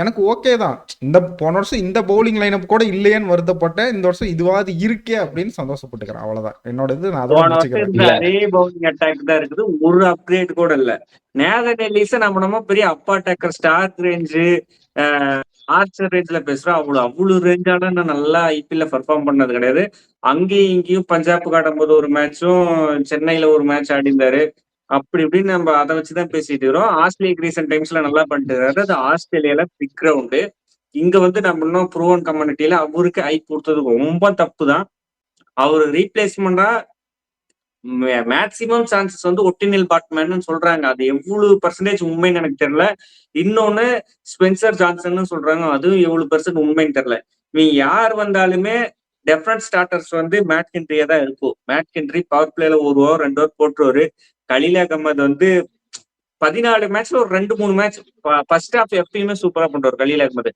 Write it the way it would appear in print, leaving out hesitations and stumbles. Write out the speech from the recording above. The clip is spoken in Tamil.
எனக்கு ஓகே தான். போன வருஷம் இந்த பவுலிங் லைனப் கூட இல்லையேன்னு வருத்தப்பட்டேன். இந்த வருஷம் இதுவாது இருக்கே அப்படின்னு சந்தோஷப்பட்டுக்கிறேன். அவ்வளவுதான் என்னோட இது. நான் அதோட போன வருஷம் முடிச்சுக்கிறேன். இருந்த அதே பவுலிங் அட்டாக் தான் இருக்குது. ஒரு அப்கிரேட் கூட இல்ல. நேதன் எல்லிஸ நம்ம பெரிய அப்பா டேக்கர் ஸ்டார்க் ரேஞ்சு ஆர்ச்சர் ரேஞ்ச்ல பேசுறோம். அவ்வளவு ரேஞ்சால நான் நல்லா ஐபிஎல்ல பெர்ஃபார்ம் பண்ணது கிடையாது. அங்கேயும் இங்கேயும் பஞ்சாபுக்கு ஆடும்போது ஒரு மேட்சும் சென்னையில ஒரு மேட்ச் ஆடிந்தாரு. அப்படி இப்படின்னு நம்ம அதை வச்சுதான் பேசிட்டு இருக்கிறோம். ஆஸ்திரேலியா ரீசென்ட் டைம்ஸ்ல நல்லா பண்ணிட்டு இருக்காரு. அது ஆஸ்திரேலியால பிக் கிரவுண்டு. இங்க வந்து நம்ம இன்னும் ப்ரூவன் கம்யூனிட்டியில அவருக்கு ஐ கொடுத்தது ரொம்ப தப்பு தான். அவரு ரீப்ளேஸ்மெண்டா மேக்சிமம் சான்சஸ் வந்து ஒட்டினில் பாட்மேன் சொல்றாங்க. அது எவ்வளவு பர்சன்டேஜ் உண்மைன்னு எனக்கு தெரியல. இன்னொன்னு ஸ்பென்சர் ஜான்சன் சொல்றாங்க. அதுவும் எவ்வளவு பெர்சன்ட் உண்மைன்னு தெரியல. நீ யார் வந்தாலுமே டெஃபரன்ட் ஸ்டார்டர்ஸ் வந்து மேட் ஹென்ரியா தான் இருக்கும். மேட் ஹென்ரி பவர் பிளேல 1 ஓவர் 2 ஓவர் போட்டுருவாரு. கலீல் அகமது வந்து 14 மேட்ச்ல ஒரு 2-3 மேட்ச் ஃபர்ஸ்ட் ஹாஃப் எப்பயுமே சூப்பரா பண்றாரு கலீல் அகமது.